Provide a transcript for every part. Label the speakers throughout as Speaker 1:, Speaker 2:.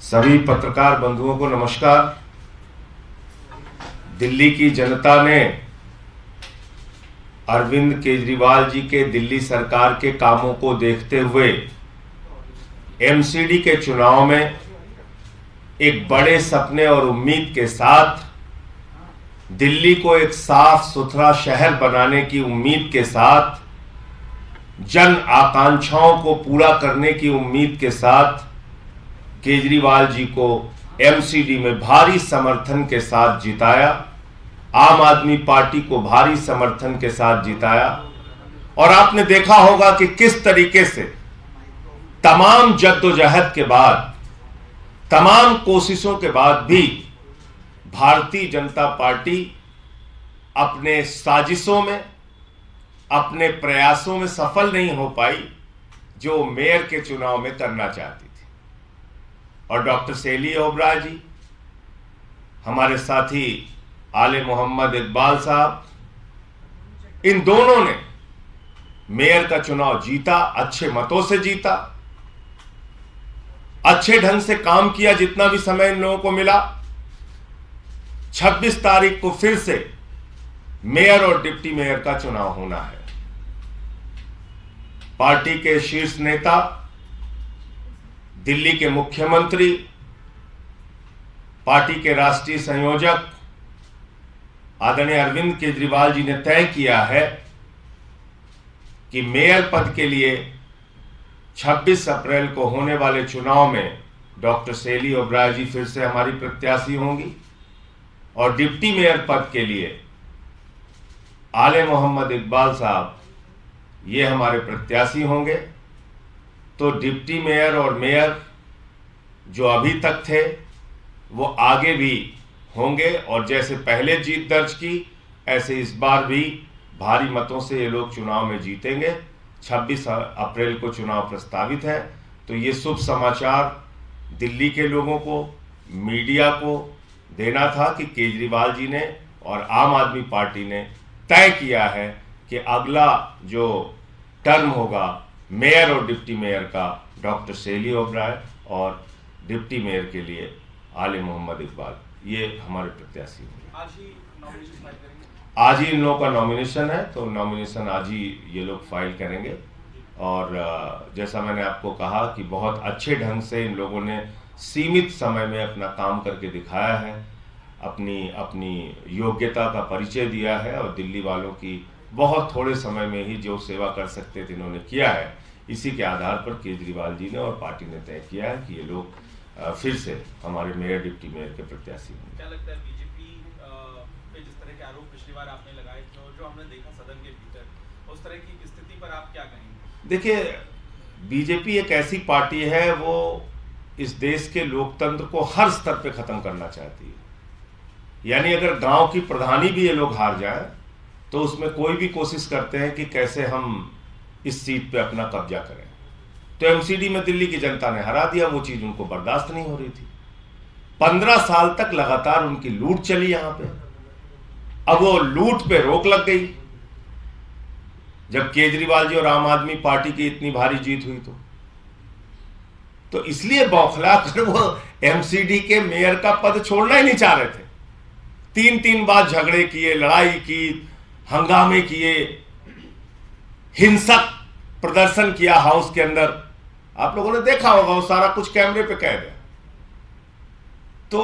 Speaker 1: सभी पत्रकार बंधुओं को नमस्कार। दिल्ली की जनता ने अरविंद केजरीवाल जी के दिल्ली सरकार के कामों को देखते हुए एमसीडी के चुनाव में एक बड़े सपने और उम्मीद के साथ दिल्ली को एक साफ सुथरा शहर बनाने की उम्मीद के साथ, जन आकांक्षाओं को पूरा करने की उम्मीद के साथ केजरीवाल जी को एमसीडी में भारी समर्थन के साथ जिताया। आम आदमी पार्टी को भारी समर्थन के साथ जिताया। और आपने देखा होगा कि किस तरीके से तमाम जद्दोजहद के बाद, तमाम कोशिशों के बाद भी भारतीय जनता पार्टी अपने साजिशों में, अपने प्रयासों में सफल नहीं हो पाई जो मेयर के चुनाव में करना चाहती थी। और डॉक्टर सेली ओबराय जी, हमारे साथी आले मोहम्मद इकबाल साहब, इन दोनों ने मेयर का चुनाव जीता, अच्छे मतों से जीता, अच्छे ढंग से काम किया जितना भी समय इन लोगों को मिला। 26 तारीख को फिर से मेयर और डिप्टी मेयर का चुनाव होना है। पार्टी के शीर्ष नेता, दिल्ली के मुख्यमंत्री, पार्टी के राष्ट्रीय संयोजक आदरणीय अरविंद केजरीवाल जी ने तय किया है कि मेयर पद के लिए 26 अप्रैल को होने वाले चुनाव में डॉक्टर सेली ओबराय जी फिर से हमारी प्रत्याशी होंगी और डिप्टी मेयर पद के लिए आले मोहम्मद इकबाल साहब ये हमारे प्रत्याशी होंगे। तो डिप्टी मेयर और मेयर जो अभी तक थे वो आगे भी होंगे और जैसे पहले जीत दर्ज की ऐसे इस बार भी भारी मतों से ये लोग चुनाव में जीतेंगे। 26 अप्रैल को चुनाव प्रस्तावित है। तो ये शुभ समाचार दिल्ली के लोगों को, मीडिया को देना था कि केजरीवाल जी ने और आम आदमी पार्टी ने तय किया है कि अगला जो टर्म होगा मेयर और डिप्टी मेयर का डॉक्टर सेली ओबराय और डिप्टी मेयर के लिए आले मोहम्मद इकबाल, ये हमारे प्रत्याशी होंगे। आज ही इन लोगों का नॉमिनेशन है, तो नॉमिनेशन आज ही ये लोग फाइल करेंगे। और जैसा मैंने आपको कहा कि बहुत अच्छे ढंग से इन लोगों ने सीमित समय में अपना काम करके दिखाया है, अपनी योग्यता का परिचय दिया है और दिल्ली वालों की बहुत थोड़े समय में ही जो सेवा कर सकते थे इन्होंने किया है। इसी के आधार पर केजरीवाल जी ने और पार्टी ने तय किया है कि ये लोग फिर से हमारे मेयर डिप्टी मेयर के प्रत्याशी होंगे।
Speaker 2: क्या लगता है बीजेपी पे जिस तरह के आरोप पिछली बार आपने लगाए थे, जो हमने देखा सदन के भीतर, उस तरह की स्थिति पर आप क्या कहेंगे?
Speaker 1: देखिए, बीजेपी एक ऐसी पार्टी है, वो इस देश के लोकतंत्र को हर स्तर पे खत्म करना चाहती है। यानी अगर गांव की प्रधानी भी ये लोग हार जाए तो उसमें कोई भी कोशिश करते हैं कि कैसे हम इस सीट पे अपना कब्जा करें। तो एमसीडी में दिल्ली की जनता ने हरा दिया, वो चीज उनको बर्दाश्त नहीं हो रही थी। 15 साल तक लगातार उनकी लूट चली यहां पे। अब वो लूट पे रोक लग गई जब केजरीवाल जी और आम आदमी पार्टी की इतनी भारी जीत हुई। तो इसलिए बौखला कर वो एमसीडी के मेयर का पद छोड़ना ही नहीं चाह रहे थे। 3 बार झगड़े किए, लड़ाई की, हंगामे किए, हिंसक प्रदर्शन किया हाउस के अंदर। आप लोगों ने देखा होगा, वो सारा कुछ कैमरे पे कैद है। तो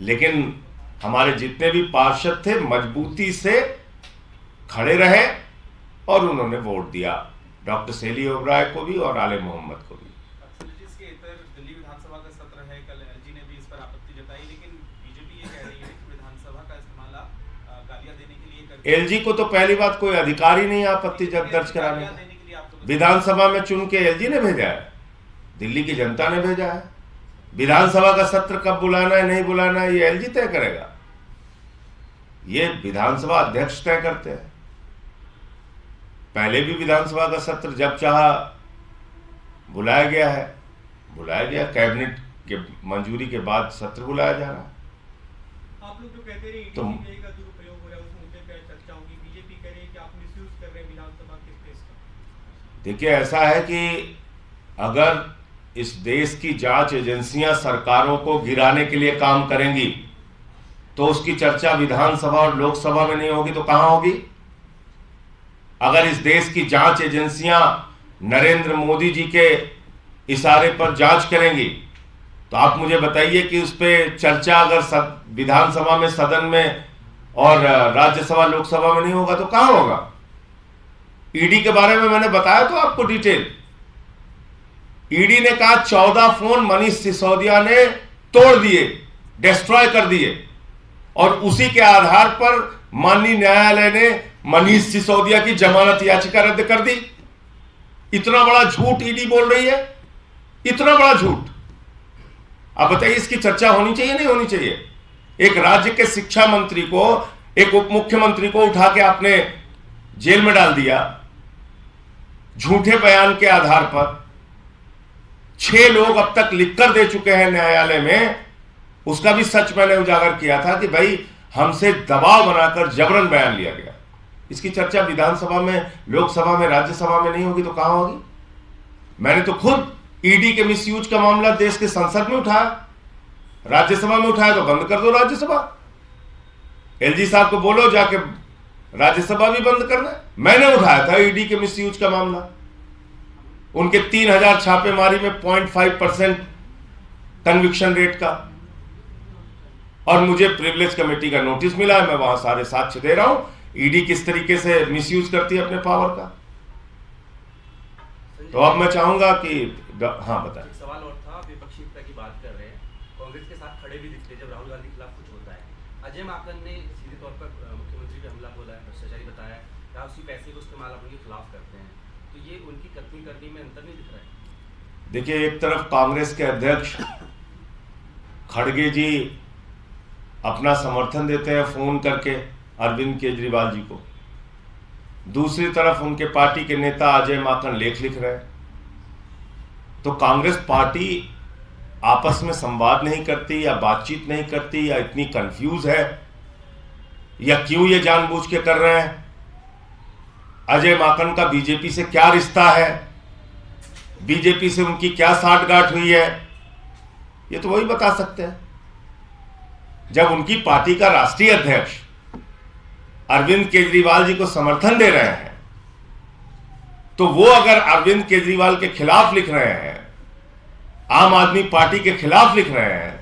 Speaker 1: लेकिन हमारे जितने भी पार्षद थे मजबूती से खड़े रहे और उन्होंने वोट दिया डॉक्टर सेली ओबराय को भी और आले मोहम्मद को भी।
Speaker 2: दिल्ली विधानसभा का सत्र है, कल एलजी ने भी इस पर आपत्ति जताई, लेकिन बीजेपी ये कह रही है कि विधानसभा का इस्तेमाल आप गालियां देने के लिए करते हैं।
Speaker 1: एलजी को तो पहली बात कोई अधिकार ही नहीं आपत्ति दर्ज कराने का। विधानसभा में चुन के एलजी ने भेजा है, दिल्ली की जनता ने भेजा है। विधानसभा का सत्र कब बुलाना है, नहीं बुलाना है, ये एलजी तय करेगा। ये विधानसभा अध्यक्ष तय करते हैं। पहले भी विधानसभा का सत्र जब चाहा बुलाया गया है, बुलाया गया। कैबिनेट के मंजूरी के बाद सत्र बुलाया जा रहा है।
Speaker 3: आप लोग जो कहते रहे
Speaker 1: तो
Speaker 3: का दुरुपयोग हो रहा है, उस मुद्दे पे चर्चा होगी। बीजेपी कह रही है कि आप मिसयूज कर रहे हैं विधानसभा के स्पेस का।
Speaker 1: देखिए, ऐसा है कि अगर इस देश की जांच एजेंसियां सरकारों को गिराने के लिए काम करेंगी तो उसकी चर्चा विधानसभा और लोकसभा में नहीं होगी तो कहां होगी? अगर इस देश की जांच एजेंसियां नरेंद्र मोदी जी के इशारे पर जांच करेंगी तो आप मुझे बताइए कि उस पर चर्चा अगर विधानसभा में, सदन में और राज्यसभा लोकसभा में नहीं होगा तो कहां होगा? ईडी के बारे में मैंने बताया तो आपको डिटेल। ईडी ने कहा 14 फोन मनीष सिसोदिया ने तोड़ दिए, डिस्ट्रॉय कर दिए, और उसी के आधार पर माननीय न्यायालय ने मनीष सिसोदिया की जमानत याचिका रद्द कर दी। इतना बड़ा झूठ ईडी बोल रही है, इतना बड़ा झूठ। अब बताइए इसकी चर्चा होनी चाहिए नहीं होनी चाहिए? एक राज्य के शिक्षा मंत्री को, एक उप मुख्यमंत्री को उठा के आपने जेल में डाल दिया झूठे बयान के आधार पर। 6 लोग अब तक लिखकर दे चुके हैं न्यायालय में, उसका भी सच मैंने उजागर किया था कि भाई हमसे दबाव बनाकर जबरन बयान लिया गया। इसकी चर्चा विधानसभा में, लोकसभा में, राज्यसभा में नहीं होगी तो कहां होगी? मैंने तो खुद ईडी के मिसयूज का मामला देश के संसद में उठाया, राज्यसभा में उठाया तो बंद कर दो राज्यसभा। एलजी साहब को बोलो जाके राज्यसभा भी बंद करना। मैंने उठाया था ईडी के मिसयूज का मामला, उनके 3000 छापेमारी में 0.5% कन्विक्शन रेट का, और मुझे प्रिविलेज कमेटी का नोटिस मिला है, मैं वहां सारे साक्ष्य दे रहा हूं ईडी किस तरीके से मिसयूज करती है अपने पावर का। तो अब मैं चाहूंगा कि हाँ बताएं।
Speaker 4: एक सवाल और था, विपक्षी एकता की बात कर रहे हैं, कांग्रेस के साथ खड़े भी दिखते जब राहुल गांधी के खिलाफ कुछ होता है। अजय माकन ने सीधे तौर पर मुख्यमंत्री पे हमला बोला है, भ्रष्टाचारी बताया है, या उसी पैसे को इस्तेमाल अपने खिलाफ करते हैं, तो ये उनकी कथनी करने में अंतर नहीं दिख रहा है?
Speaker 1: देखिए, एक तरफ कांग्रेस के अध्यक्ष खड़गे जी अपना समर्थन देते हैं फोन करके अरविंद केजरीवाल जी को, दूसरी तरफ उनके पार्टी के नेता अजय माकन लेख लिख रहे हैं। तो कांग्रेस पार्टी आपस में संवाद नहीं करती या बातचीत नहीं करती या इतनी कंफ्यूज है, या क्यों ये जानबूझ के कर रहे हैं? अजय माकन का बीजेपी से क्या रिश्ता है, बीजेपी से उनकी क्या साठगांठ हुई है, ये तो वही बता सकते हैं। जब उनकी पार्टी का राष्ट्रीय अध्यक्ष अरविंद केजरीवाल जी को समर्थन दे रहे हैं, तो वो अगर अरविंद केजरीवाल के खिलाफ लिख रहे हैं, आम आदमी पार्टी के खिलाफ लिख रहे हैं,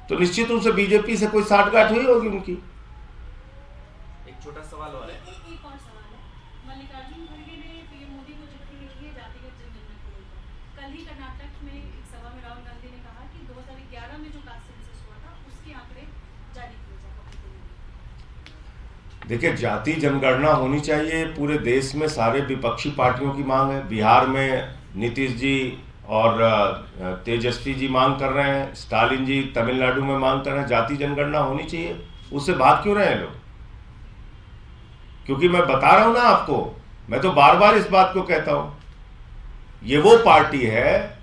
Speaker 1: तो निश्चित रूप से बीजेपी से कोई साठगांठ हुई होगी उनकी।
Speaker 4: एक छोटा सवाल और है।
Speaker 5: एक और सवाल है, मल्लिकार्जुन खड़गे ने पीएम मोदी को चिट्ठी लिखी है जातिगत जनगणना को लेकर। कल ही कर्नाटक में एक सभा में राहुल गांधी ने कहा कि 2011 में जो कास्ट सेंसस हुआ था उसके आंकड़े जारी किए जाए।
Speaker 1: देखिए, जाति जनगणना होनी चाहिए, पूरे देश में सारे विपक्षी पार्टियों की मांग है। बिहार में नीतीश जी और तेजस्वी जी मांग कर रहे हैं, स्टालिन जी तमिलनाडु में मांग कर रहे हैं, जाति जनगणना होनी चाहिए। उससे भाग क्यों रहे हैं लोग? क्योंकि मैं बता रहा हूं ना आपको, मैं तो बार बार इस बात को कहता हूं, ये वो पार्टी है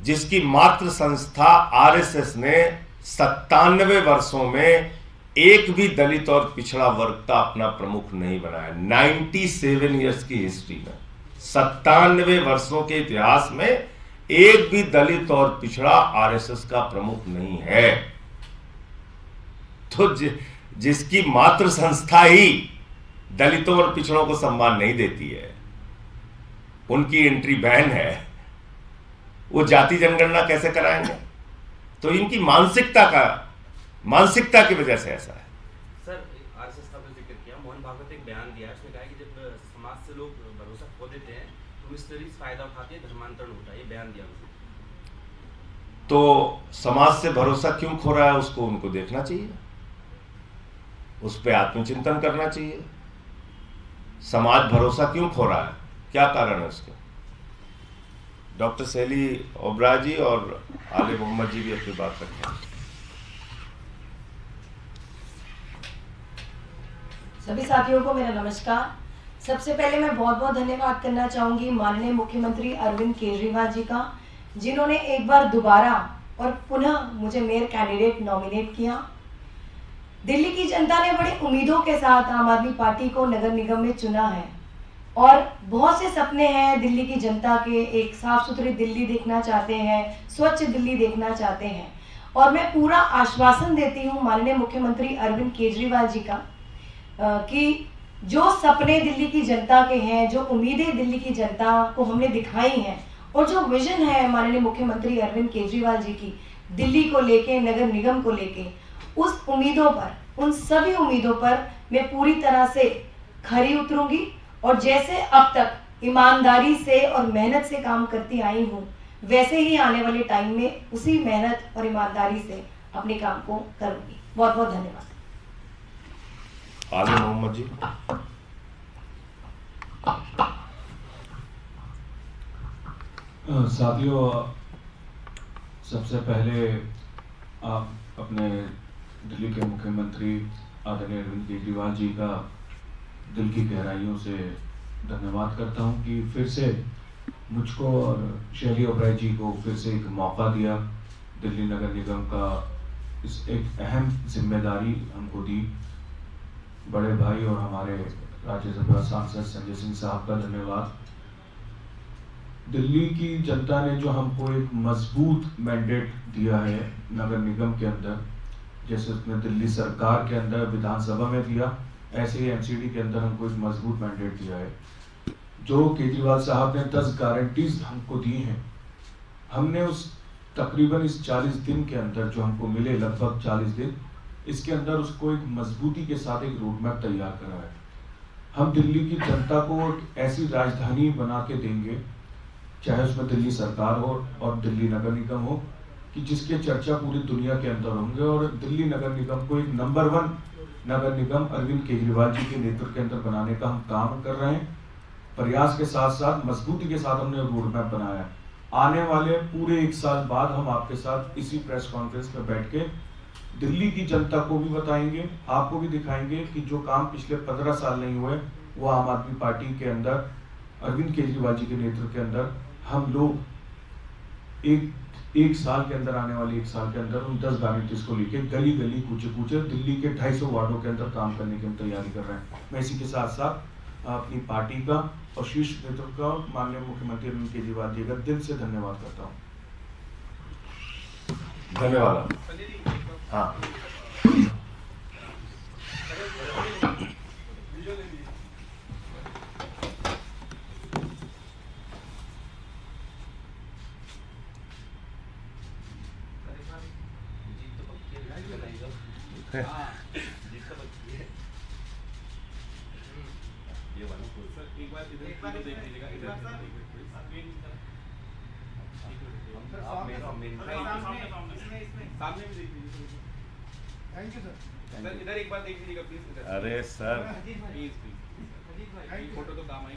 Speaker 1: जिसकी मातृ संस्था आरएसएस ने 97 वर्षों में एक भी दलित और पिछड़ा वर्ग का अपना प्रमुख नहीं बनाया। 97 ईयर्स की हिस्ट्री में, 97 वर्षों के इतिहास में एक भी दलित और पिछड़ा आरएसएस का प्रमुख नहीं है। तो जिसकी मातृ संस्था ही दलितों और पिछड़ों को सम्मान नहीं देती है, उनकी एंट्री बैन है, वो जाति जनगणना कैसे कराएंगे? तो इनकी मानसिकता की वजह से ऐसा है।
Speaker 4: सर, आरएसएस का भी जिक्र किया, मोहन भागवत एक बयान दिया, उसने कहा कि जब समाज से लोग भरोसा खो देते हैं तो मिस्टरीज फायदा उठाते हैं, धर्मांतरण होता है, ये बयान दिया उसने।
Speaker 1: तो समाज से भरोसा क्यों खो रहा है उसको उनको देखना चाहिए, उस पर आत्मचिंतन करना चाहिए। समाज भरोसा क्यों खो रहा है, क्या कारण है उसके? डॉक्टर सैली ओबराय जी और आले मोहम्मद जी भी अपनी बात रखें।
Speaker 6: सभी साथियों को मेरा नमस्कार। सबसे पहले मैं बहुत बहुत धन्यवाद करना चाहूंगी माननीय मुख्यमंत्री अरविंद केजरीवाल जी का, जिन्होंने एक बार दोबारा और पुनः मुझे मेयर कैंडिडेट नॉमिनेट किया। दिल्ली की जनता ने बड़ी उम्मीदों के साथ आम आदमी पार्टी को नगर निगम में चुना है, और बहुत से सपने हैं दिल्ली की जनता के, एक साफ सुथरी दिल्ली देखना चाहते हैं, स्वच्छ दिल्ली देखना चाहते हैं। और मैं पूरा आश्वासन देती हूँ माननीय मुख्यमंत्री अरविंद केजरीवाल जी का कि जो सपने दिल्ली की जनता के हैं, जो उम्मीदें दिल्ली की जनता को हमने दिखाई हैं, और जो विजन है माननीय मुख्यमंत्री अरविंद केजरीवाल जी की दिल्ली को लेके, नगर निगम को लेके, उस उम्मीदों पर, उन सभी उम्मीदों पर मैं पूरी तरह से खरी उतरूंगी। और जैसे अब तक ईमानदारी से और मेहनत से काम करती आई हूँ, वैसे ही आने वाले टाइम में उसी मेहनत और ईमानदारी से अपने काम को करूंगी। बहुत बहुत धन्यवाद।
Speaker 1: आगे मोहम्मद जी।
Speaker 7: साथियों, सबसे पहले आप अपने दिल्ली के मुख्यमंत्री आदरणीय अरविंद केजरीवाल जी का दिल की गहराइयों से धन्यवाद करता हूं कि फिर से मुझको और शैली ओबराय जी को फिर से एक मौका दिया, दिल्ली नगर निगम का इस एक अहम जिम्मेदारी हमको दी। बड़े भाई और हमारे राज्यसभा सांसद संजय सिंह साहब का धन्यवाद। दिल्ली की जनता ने जो हमको एक मजबूत मैंडेट दिया है नगर निगम के अंदर, जैसे उसने दिल्ली सरकार के अंदर विधानसभा में दिया, ऐसे ही एमसीडी के अंदर हमको एक मजबूत मैंडेट दिया है। जो केजरीवाल साहब ने 10 गारंटीज हमको दी हैं, हमने उस तकरीबन इस 40 दिन के अंदर जो हमको मिले, लगभग 40 दिन, इसके अंदर उसको एक मजबूती के साथ एक रोड मैप तैयार करा है। हम दिल्ली की जनता को एक ऐसी राजधानी बना के देंगे, चाहे उसमें दिल्ली सरकार हो और दिल्ली नगर निगम हो, कि जिसके चर्चा पूरी दुनिया के अंदर होंगे। और दिल्ली नगर निगम को एक नंबर 1 नगर निगम अरविंद केजरीवाल जी के नेतृत्व के अंदर बनाने का हम काम कर रहे हैं। प्रयास के साथ साथ मजबूती के साथ हमने रोड मैप बनाया है। आने वाले पूरे 1 साल बाद हम आपके साथ इसी प्रेस कॉन्फ्रेंस में बैठ के दिल्ली की जनता को भी बताएंगे, आपको भी दिखाएंगे कि जो काम पिछले 15 साल नहीं हुए, वो आम आदमी पार्टी के अंदर अरविंद केजरीवाल जी के नेतृत्व के अंदर हम लोग एक साल के अंदर, आने वाले 1 साल के अंदर उन 10 गारंटीज को लेके गली गली कूचे कूचे दिल्ली के 250 वार्डों के अंदर काम करने की हम तैयारी कर रहे हैं। मैं इसी के साथ साथ अपनी पार्टी का और शीर्ष नेतृत्व का माननीय मुख्यमंत्री अरविंद केजरीवाल जी का दिल से धन्यवाद करता हूँ।
Speaker 1: धन्यवाद। हाँ,
Speaker 2: एक बार इधर देख लीजिएगा, इधर सामने भी देख लीजिए।
Speaker 3: Thank you sir.
Speaker 2: सर इधर एक बार देख लीजिएगा प्लीज।
Speaker 1: अरे सर
Speaker 2: प्लीज फोटो तो काम आएगी।